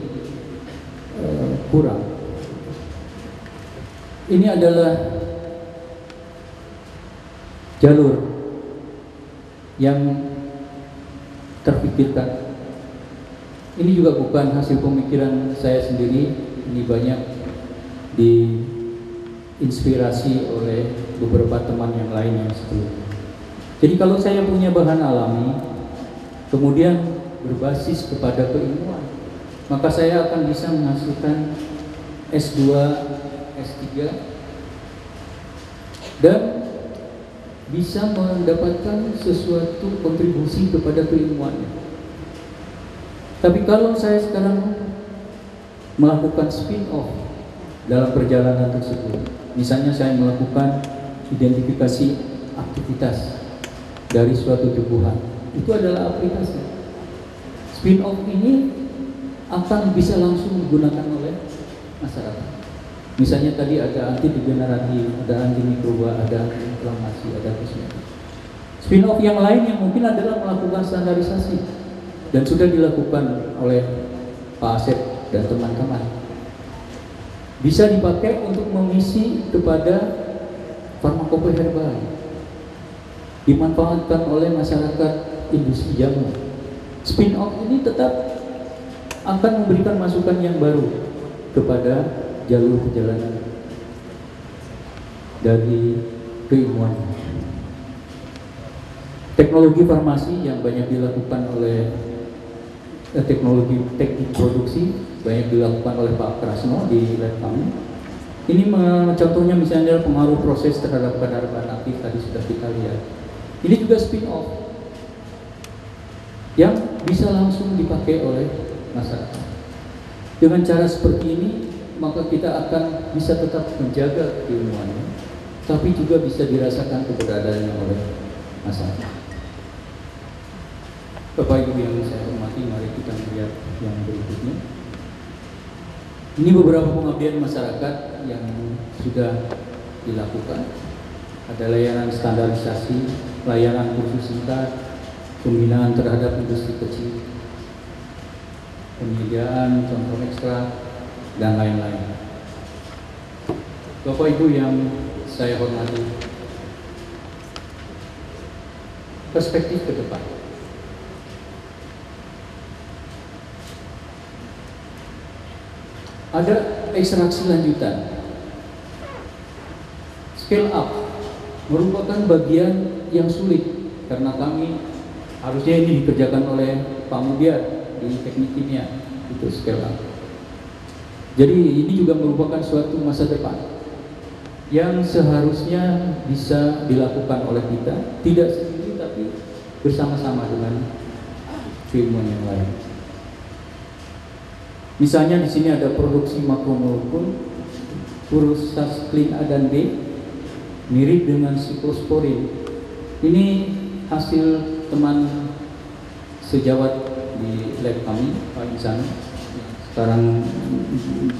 kurang. Ini adalah jalur yang terpikirkan. Ini juga bukan hasil pemikiran saya sendiri, ini banyak diinspirasi oleh beberapa teman yang lain yang sebelumnya. Jadi kalau saya punya bahan alami, kemudian berbasis kepada keilmuan, maka saya akan bisa menghasilkan S2, S3, dan bisa mendapatkan sesuatu kontribusi kepada keilmuannya. Tapi kalau saya sekarang melakukan spin-off dalam perjalanan tersebut, misalnya saya melakukan identifikasi aktivitas dari suatu tumbuhan, itu adalah aplikasi. Spin-off ini akan bisa langsung digunakan oleh masyarakat. Misalnya tadi ada antidegeneratif, ada antimikroba, ada antiinflamasi, ada kosmetik. Spin-off yang lain yang mungkin adalah melakukan standarisasi dan sudah dilakukan oleh Pak Asep dan teman-teman. Bisa dipakai untuk mengisi kepada farmakope herbal, dimanfaatkan oleh masyarakat industri jamu. Spin-off ini tetap akan memberikan masukan yang baru kepada jalur perjalanan dari keilmuan. Teknologi farmasi yang banyak dilakukan oleh teknologi teknik produksi banyak dilakukan oleh Pak Krasno di lab kami. Ini contohnya misalnya pengaruh proses terhadap kadar bahan aktif tadi sudah kita lihat. Ini juga spin-off yang bisa langsung dipakai oleh masyarakat. Dengan cara seperti ini, maka kita akan bisa tetap menjaga keilmuannya, tapi juga bisa dirasakan keberadaannya oleh masyarakat. Bapak Ibu yang saya hormati, mari kita melihat yang berikut. berikutnya. Ini beberapa pengabdian masyarakat yang sudah dilakukan. Ada layanan standarisasi, layanan kursus singkat, pembinaan terhadap industri kecil, penyediaan contoh ekstra, dan lain-lain. Bapak Ibu yang saya hormati, perspektif ke depan. Ada ekstraksi lanjutan. Scale up merupakan bagian yang sulit karena kami harusnya ini dikerjakan oleh Pak Mudiar di teknik kimia, itu scale up. Jadi ini juga merupakan suatu masa depan yang seharusnya bisa dilakukan oleh kita, tidak sendiri tapi bersama-sama dengan ilmuwan yang lain. Misalnya di sini ada produksi makromolekul, proses clean A dan B, mirip dengan siklosporin. Ini hasil teman sejawat di lab kami, Pak Iksan, sekarang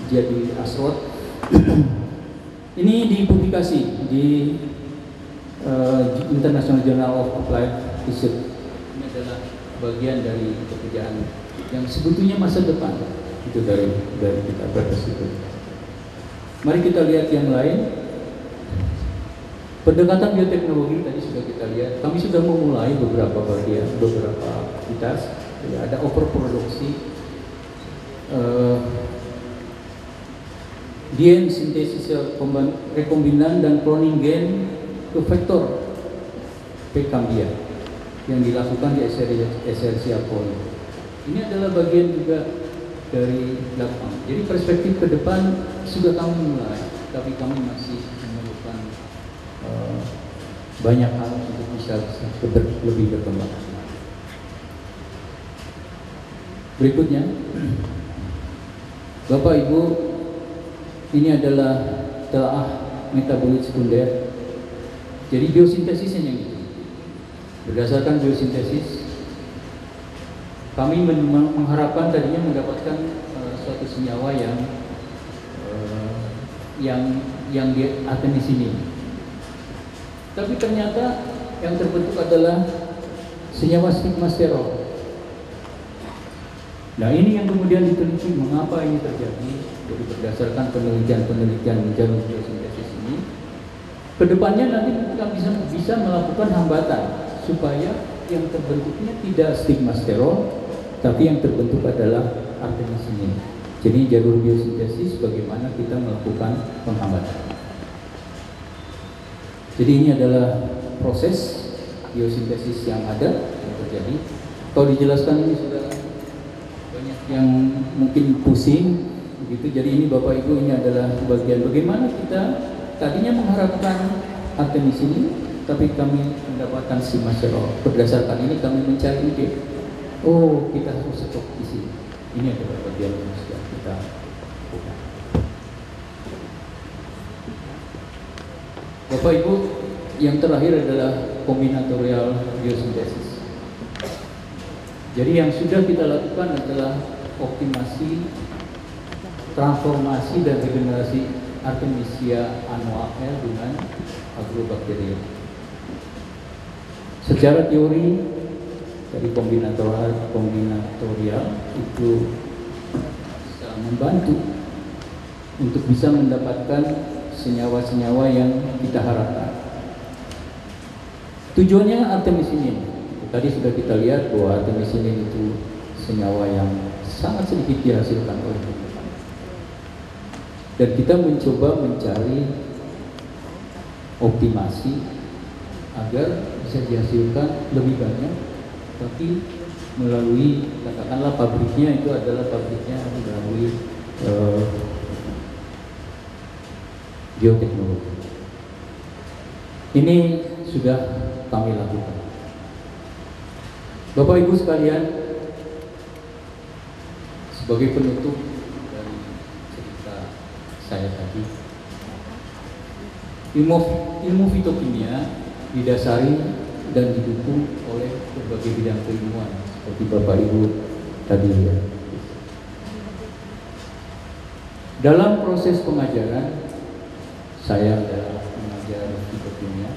jadi Asrot. Ini dipublikasi di International Journal of Applied Research. Ini adalah bagian dari pekerjaan yang sebetulnya masa depan itu dari kita bertersebut. Mari kita lihat yang lain. Pendekatan bioteknologi tadi sudah kita lihat. Kami sudah memulai beberapa bagian, beberapa aktivitas. Ya, ada overproduksi, DNA sintesis rekombinan dan cloning gen ke vektor prekambia yang dilakukan di Escherichia coli. Ini adalah bagian juga dari belakang. Jadi perspektif ke depan sudah kami mulai, tapi kami masih memerlukan banyak hal untuk bisa lebih berkembang. Berikutnya, Bapak Ibu, ini adalah telaah metabolit sekunder. Jadi biosintesisnya yang itu. Berdasarkan biosintesis, kami mengharapkan tadinya mendapatkan suatu senyawa yang di akan di sini. Tapi ternyata yang terbentuk adalah senyawa stigmasterol. Nah, ini yang kemudian diteliti mengapa ini terjadi. Jadi berdasarkan penelitian jalur biosintesis ini, kedepannya nanti kita bisa melakukan hambatan supaya yang terbentuknya tidak stigmasterol, tapi yang terbentuk adalah artemisinin. Jadi jalur biosintesis bagaimana kita melakukan penghambatan. Jadi ini adalah proses biosintesis yang ada yang terjadi. Kalau dijelaskan ini sudah banyak yang mungkin pusing begitu. Jadi ini Bapak Ibu, ini adalah bagian bagaimana kita tadinya mengharapkan artemisinin, tapi kami mendapatkan stigmasterol. Berdasarkan ini kami mencari ide. Oh, kita harus stok di sini. Ini adalah bagian yang sudah kita lakukan. Bapak Ibu, yang terakhir adalah kombinatorial biosintesis. Jadi yang sudah kita lakukan adalah optimasi, transformasi dan regenerasi Artemisia annua L dengan Agrobacterium. Secara teori dari kombinatorial itu bisa membantu untuk bisa mendapatkan senyawa-senyawa yang kita harapkan. Tujuannya artemisinin. Tadi sudah kita lihat bahwa artemisinin itu senyawa yang sangat sedikit dihasilkan oleh kita. Dan kita mencoba mencari optimasi agar bisa dihasilkan lebih banyak, tapi melalui katakanlah pabriknya itu adalah pabriknya melalui bioteknologi. Ini sudah kami lakukan. Bapak Ibu sekalian, sebagai penutup dari cerita saya tadi, ilmu fitokimia didasari dan didukung oleh berbagai bidang keilmuan seperti Bapak Ibu tadi ya. Dalam proses pengajaran, saya adalah mengajar kimia.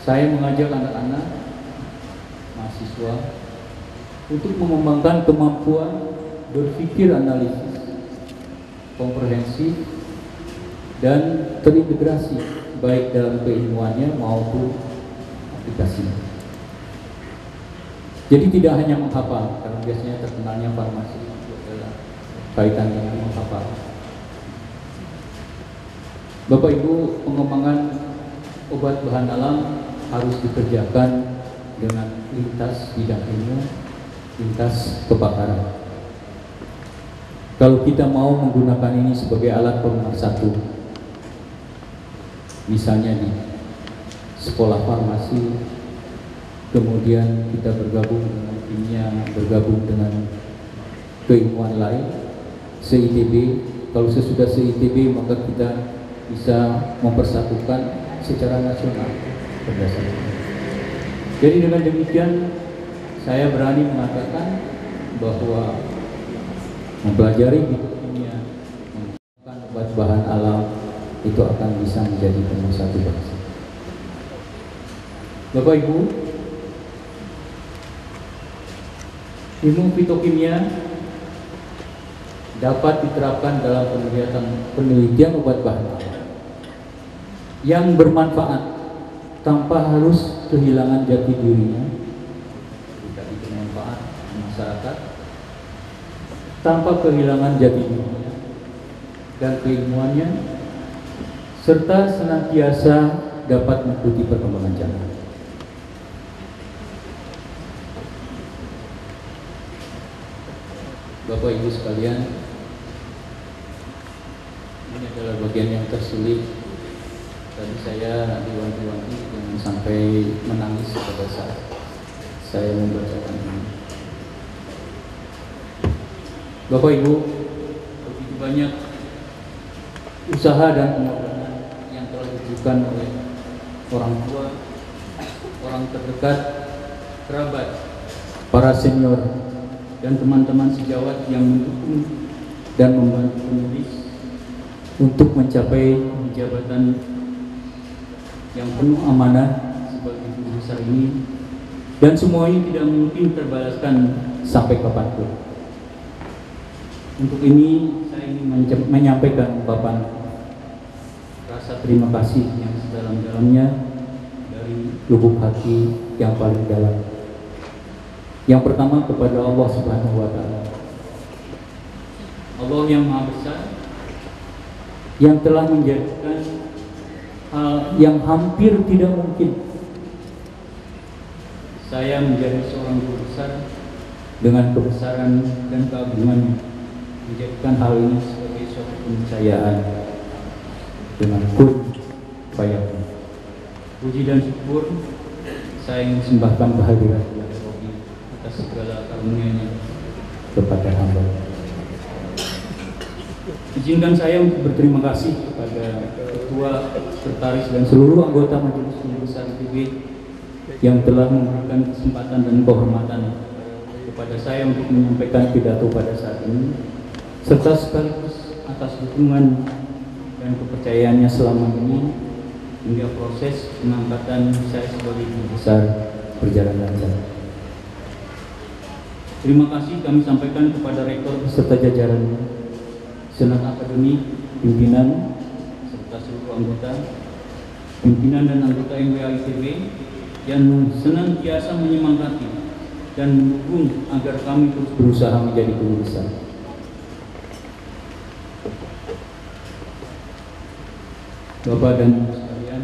Saya mengajak anak-anak mahasiswa untuk mengembangkan kemampuan berpikir analisis, komprehensif, dan terintegrasi baik dalam keilmuannya maupun aplikasinya. Jadi tidak hanya menghafal, karena biasanya terkenalnya farmasi itu adalah kaitan dengan menghafal. Bapak Ibu, pengembangan obat bahan alam harus dikerjakan dengan lintas bidang ilmu, lintas kebakaran. Kalau kita mau menggunakan ini sebagai alat pemersatu, misalnya di sekolah farmasi, kemudian kita bergabung dengan kimia, bergabung dengan keilmuan lain, se-ITB. Kalau sesudah se-ITB maka kita bisa mempersatukan secara nasional berdasarkan. Jadi dengan demikian saya berani mengatakan bahwa mempelajari kimia, menggunakan obat bahan alam itu akan bisa menjadi pemersatu bangsa. Bapak Ibu, ilmu fitokimia dapat diterapkan dalam penelitian obat bahan alam yang bermanfaat tanpa harus kehilangan jati dirinya, jadi bermanfaat masyarakat tanpa kehilangan jati dirinya dan keilmuannya, serta senantiasa dapat mengikuti perkembangan zaman. Bapak Ibu sekalian, ini adalah bagian yang tersulit. Tadi saya diwanti-wanti jangan sampai menangis pada saat saya membacakan ini. Bapak Ibu, begitu banyak usaha dan pengorbanan yang telah dilakukan oleh orang tua, orang terdekat, kerabat, para senior, dan teman-teman sejawat yang mendukung dan membantu penulis untuk mencapai jabatan yang penuh amanah sebagai guru besar ini, dan semua ini tidak mungkin terbalaskan sampai kapanpun. Untuk ini saya ingin menyampaikan ungkapan rasa terima kasih yang sedalam-dalamnya dari lubuk hati yang paling dalam. Yang pertama kepada Allah Subhanahu wa Ta'ala, Allah yang Maha Besar, yang telah menjadikan hal yang hampir tidak mungkin saya menjadi seorang guru besar dengan kebesaran dan keagungannya, menjadikan hal ini sebagai suatu keniscayaan dengan kun fayakun. Puji dan syukur saya ingin sembahkan kehadiran atas segala karunia-Nya kepada hamba. Izinkan saya untuk berterima kasih kepada Ketua, Sekretaris, dan seluruh anggota Majelis Guru Besar ITB yang telah memberikan kesempatan dan kehormatan kepada saya untuk menyampaikan pidato pada saat ini, serta sekaligus atas dukungan dan kepercayaannya selama ini hingga proses pengangkatan saya sebagai guru besar berjalan lancar. Terima kasih kami sampaikan kepada Rektor beserta jajarannya, Senat Akademik, pimpinan, serta seluruh anggota, pimpinan dan anggota MWA ITB yang senantiasa menyemangati dan mendukung agar kami terus berusaha menjadi guru besar. Bapak dan Ibu sekalian,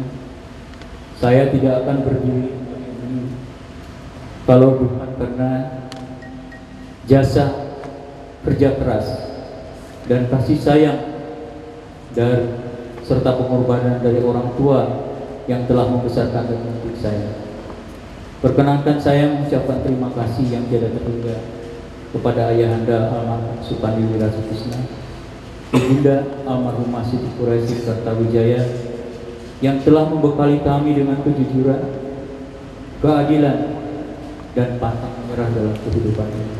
saya tidak akan berdiri ini kalau bukan karena jasa kerja keras dan kasih sayang dan serta pengorbanan dari orang tua yang telah membesarkan dan mendidik saya. Perkenankan saya mengucapkan terima kasih yang tiada terhingga kepada ayahanda almarhum Supandi Wirasutisna, ibunda almarhumah Siti Quraisy Kartawijaya yang telah membekali kami dengan kejujuran, keadilan, dan pantang menyerah dalam kehidupan ini.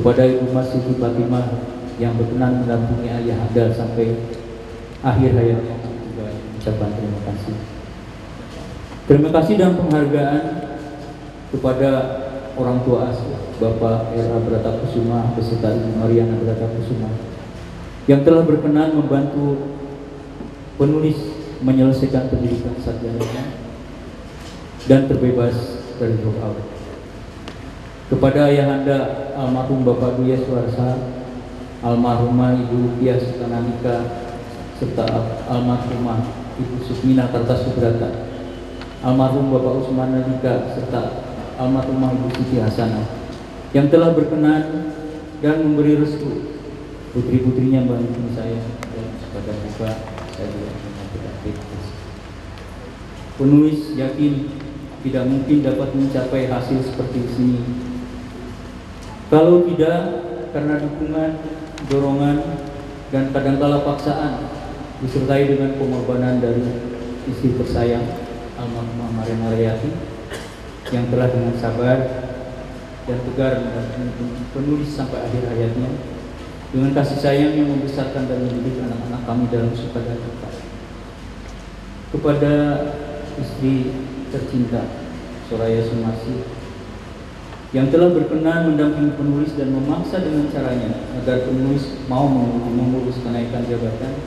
kepada Ibu Mas Siti Fatimah yang berkenan mendampingi Ayahanda sampai akhir hayatnya, juga ucapan terima kasih. Terima kasih dan penghargaan kepada orang tua asuh Bapak R.A. Bratakusuma beserta Ibu Mariana Bratakusuma yang telah berkenan membantu penulis menyelesaikan pendidikan sarjananya dan terbebas dari drop out. Kepada Ayahanda almarhum Bapak Duya Suarsa, almarhumah Ibu Rupiah Sutanandika, serta almarhumah Ibu Sukmina Kartasubrata, almarhum Bapak Usman Andika, serta almarhumah Ibu Siti Hasanah yang telah berkenan dan memberi restu putri-putrinya membantu saya, dan kepada Bapak saya juga menyampaikan terima kasih. Penulis yakin tidak mungkin dapat mencapai hasil seperti ini kalau tidak karena dukungan, dorongan, dan kadangkala paksaan disertai dengan pengorbanan dari istri tersayang almarhumah Mariana Rayati yang telah dengan sabar dan tegar mendampingi penulis sampai akhir hayatnya dengan kasih sayang yang membesarkan dan mendidik anak-anak kami dalam suka dan duka. Kepada istri tercinta Soraya Sumasi yang telah berkenan mendampingi penulis dan memaksa dengan caranya agar penulis mau mengurus kenaikan jabatan,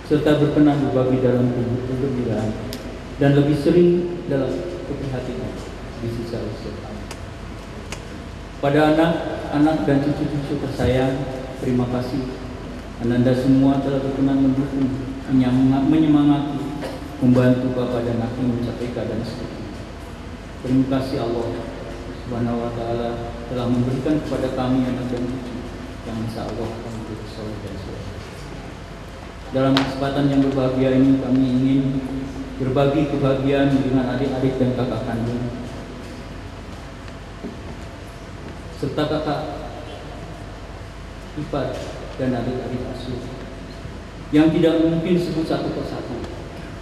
serta berkenan berbagi dalam kegembiraan dan lebih sering dalam keprihatinan di sisa usia kami. Pada anak-anak dan cucu-cucu tersayang, terima kasih. Anda semua telah berkenan mendukung, menyemangati, membantu Bapak dan Aki mencapai keadaan seperti ini. Terima kasih Allah Subhanahu wa Ta'ala telah memberikan kepada kami anak dan cucu yang insya Allah akan menjadi soleh dan soleh. Dalam kesempatan yang berbahagia ini kami ingin berbagi kebahagiaan dengan adik-adik dan kakak kandung serta kakak ipar dan adik-adik asuh yang tidak mungkin disebut satu persatu,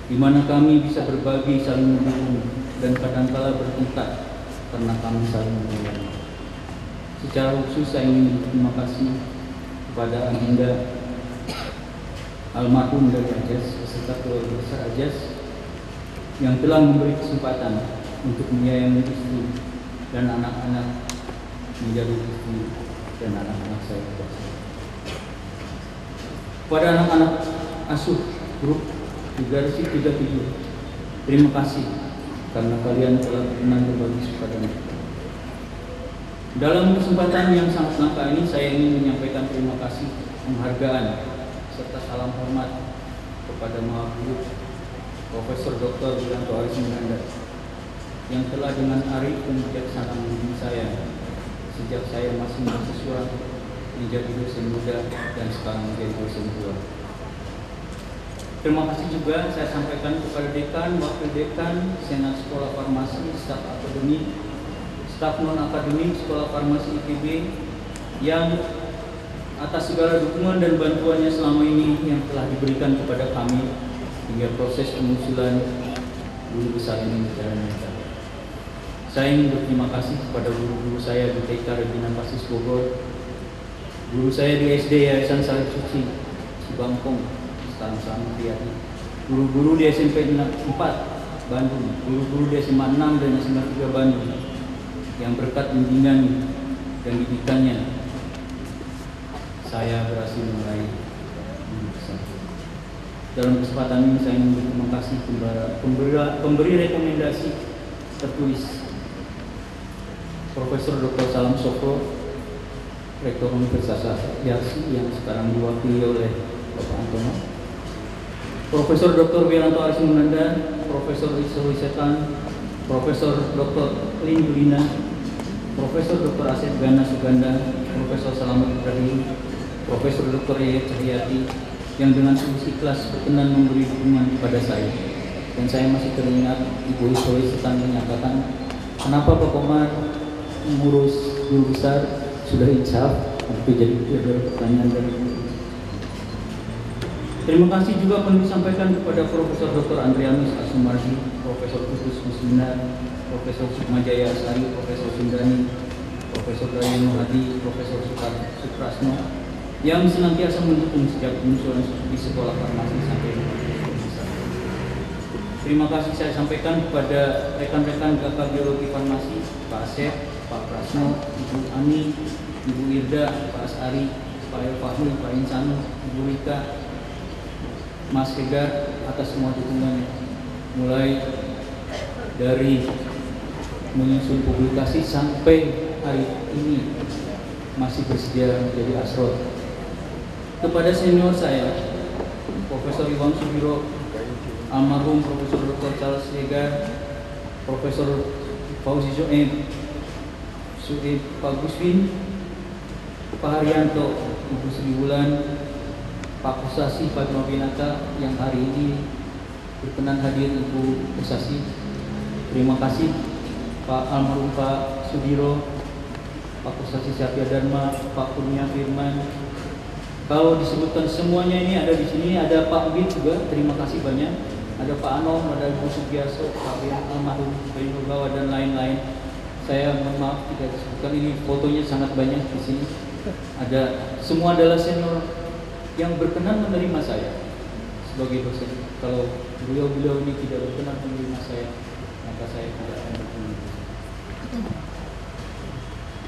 di mana kami bisa berbagi, saling mendukung, dan kadangkala bertengkar karena kami saling menyayangi. Secara khusus saya ingin berterima kasih kepada Agenda almarhum dari Ajas beserta keluarga besar Ajas yang telah memberi kesempatan untuk menyayangi istri dan anak-anak menjadi istri dan anak-anak saya. Kepada anak-anak asuh grup Garasi 37, terima kasih karena kalian telah berkenan berbagi suka dan duka. Dalam kesempatan yang sangat langka ini saya ingin menyampaikan terima kasih, penghargaan, serta salam hormat kepada Maha Guru Profesor Dr. Wiranto Aris Munandar yang telah dengan arif dan bijaksana membimbing saya sejak saya masih mahasiswa menjadi dosen muda dan sekarang menjadi dosen tua. Terima kasih juga saya sampaikan kepada dekan, wakil dekan, senat sekolah farmasi, staf akademik, staf non akademik sekolah farmasi IPB yang atas segala dukungan dan bantuannya selama ini yang telah diberikan kepada kami hingga proses pengusulan guru besar ini berjalan lancar. Saya ingin berterima kasih kepada guru-guru saya di TK Regina Pasis Bogor, guru saya di SD Yayasan Salib Suci Cibangkong, sekarang Selamat Riyadi, guru-guru di SMP 4 Bandung, guru-guru di SMA 6 dan SMA 3 Bandung, yang berkat bimbingan dan didikannya saya berhasil meraih guru besar. Dalam kesempatan ini saya ingin berterima kasih kepada pemberi rekomendasi tertulis Profesor Dr. Salam Sokro, Rektor Universitas Yarsi yang sekarang diwakili oleh Bapak Antono, Profesor Dr. Wiranto Aris Munandar, Profesor Isro Isetan, Profesor Dr. Lin Yulina, Profesor Dr. Asep Gana Suganda, Profesor Salamat Ibrahim, Profesor Dr. Yayat Cahyati yang dengan tulus ikhlas berkenan memberi dukungan kepada saya. Dan saya masih teringat Ibu Isro Isetan menyatakan, kenapa Pak Komar mengurus guru besar sudah insaf? Itu jadi pertanyaan dari ibu. Terima kasih juga perlu disampaikan kepada Profesor Dr. Andrianus Asumardi, Profesor Kudus Muslinar, Profesor Sukmajaya Asari, Profesor Sundani, Profesor Profesor Dayano Hadi, Profesor Suprasno, yang senantiasa mendukung sejak munculnya di sekolah farmasi sampai terima kasih saya sampaikan kepada rekan-rekan kakak biologi farmasi, Pak Asep, Pak Prasno, Ibu Ani, Ibu Irda, Pak Asari, Pak Elfahmi, Pak Insano, Ibu Rika, Mas Hegar atas semua dukungannya, mulai dari menyusun publikasi sampai hari ini masih bersedia menjadi asror. Kepada senior saya, Profesor Iwan Subiro, almarhum Profesor Dr. Charles Hegar, Profesor Fauzi Suib, Pak Guswin, Pak Haryanto, Ibu Sri Wulan, Pak Kusasi, Pak Nobinata yang hari ini berkenan hadir, Ibu Kusasi. Terima kasih Pak almarhum Pak Sudiro, Pak Kusasi Satya Dharma, Pak Kurnia Firman. Kalau disebutkan semuanya ini ada di sini, ada Pak Bin juga, terima kasih banyak. Ada Pak Anom, ada Ibu Sugiyaso, Pak Bin almarhum Bayu Bawa dan lain-lain. Saya mohon maaf tidak disebutkan, ini fotonya sangat banyak di sini. Ada semua adalah senior yang berkenan menerima saya sebagai dosen. Kalau beliau-beliau ini tidak berkenan menerima saya, maka saya tidak akan berkenan.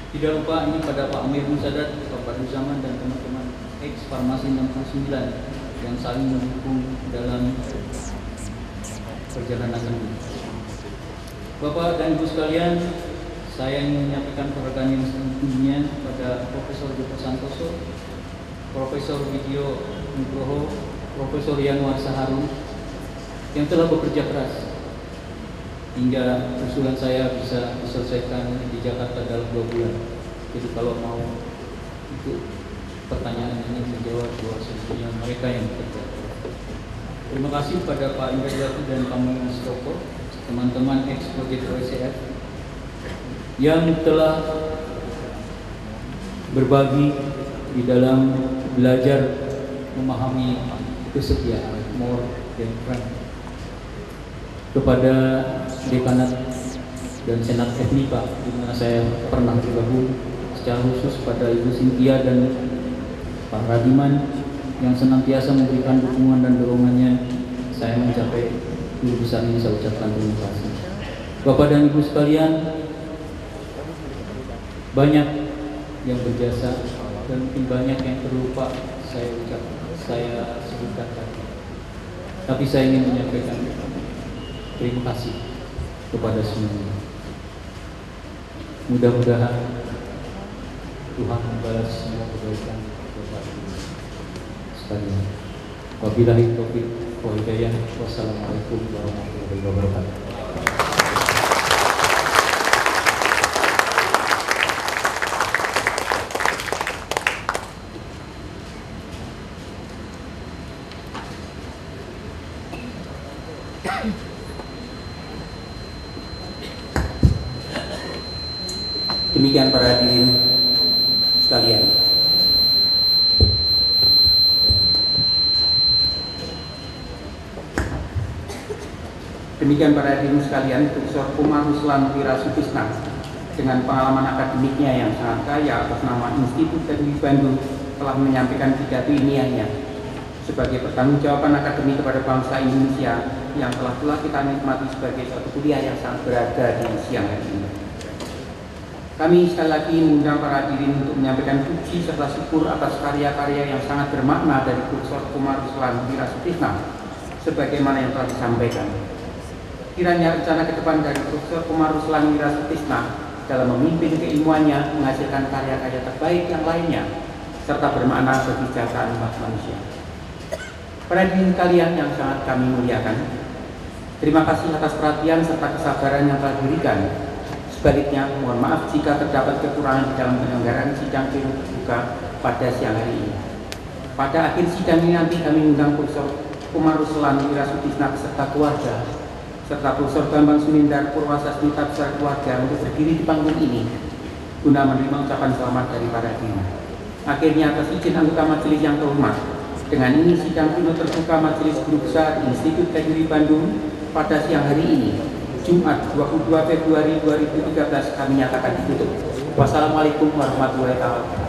Tidak lupa ini pada Pak Amir Musadat, Pak Badu Zaman dan teman-teman ex Farmasi 69 yang saling mendukung dalam perjalanan ini. Bapak dan Ibu sekalian, saya ingin menyampaikan penghargaan yang setinggi-tingginya pada Profesor Joko Santoso, Profesor Widyo Nugroho, Profesor Yanwar Saharum yang telah bekerja keras hingga usulan saya bisa diselesaikan di Jakarta dalam 2 bulan. Jadi kalau mau itu pertanyaan ini menjawab bahwa sebetulnya mereka yang bekerja. Terima kasih kepada Pak Indrajati dan Pak Mustoko, teman-teman ex Project OECF yang telah berbagi di dalam belajar memahami kesetiaan, more than friend. Kepada dekanat dan senat FNIPA di mana saya pernah bergabung, secara khusus pada Ibu Cynthia dan Pak Radiman yang senantiasa memberikan dukungan dan dorongannya, saya mencapai guru besar ini. Saya ucapkan terima kasih. Bapak dan Ibu sekalian, banyak yang berjasa dan mungkin banyak yang terlupa saya sebutkan tadi. Tapi saya ingin menyampaikan terima kasih kepada semuanya. Mudah-mudahan Tuhan membalas semua kebaikan Bapak Ibu sekalian. Wabillahi taufiq wal hidayah. Wassalamualaikum warahmatullahi wabarakatuh. Demikian para hadirin sekalian. Demikian para hadirin sekalian, Profesor Umar Ruslan Wirasutisna dengan pengalaman akademiknya yang sangat kaya atas nama Institut Teknik Bandung telah menyampaikan pidato ilmiahnya sebagai pertanggungjawaban akademik kepada bangsa Indonesia yang telah kita nikmati sebagai suatu kuliah yang sangat berharga di siang hari ini. Kami sekali lagi mengundang para hadirin untuk menyampaikan puji serta syukur atas karya-karya yang sangat bermakna dari Profesor Umar Ruslan Wirasutisna sebagaimana yang telah disampaikan. Kiranya rencana ke depan dari Profesor Umar Ruslan Wirasutisna dalam memimpin keilmuannya menghasilkan karya-karya terbaik yang lainnya serta bermakna bagi kesejahteraan umat manusia. Para hadirin sekalian yang sangat kami muliakan, terima kasih atas perhatian serta kesabaran yang telah diberikan. Sebaliknya, mohon maaf jika terdapat kekurangan di dalam penyelenggaraan sidang pleno terbuka pada siang hari ini. Pada akhir sidang ini nanti kami mengundang Profesor Umar Ruslan Wirasutisna beserta keluarga, serta Profesor Bambang Sumindar Purwasasmita beserta keluarga untuk berdiri di panggung ini guna menerima ucapan selamat dari para hadirin. Akhirnya, atas izin anggota majelis yang terhormat, dengan ini sidang pleno terbuka Majelis Guru Besar Institut Teknik Bandung pada siang hari ini, Jumat 22 Februari 2013 kami nyatakan ditutup. Wassalamualaikum warahmatullahi wabarakatuh.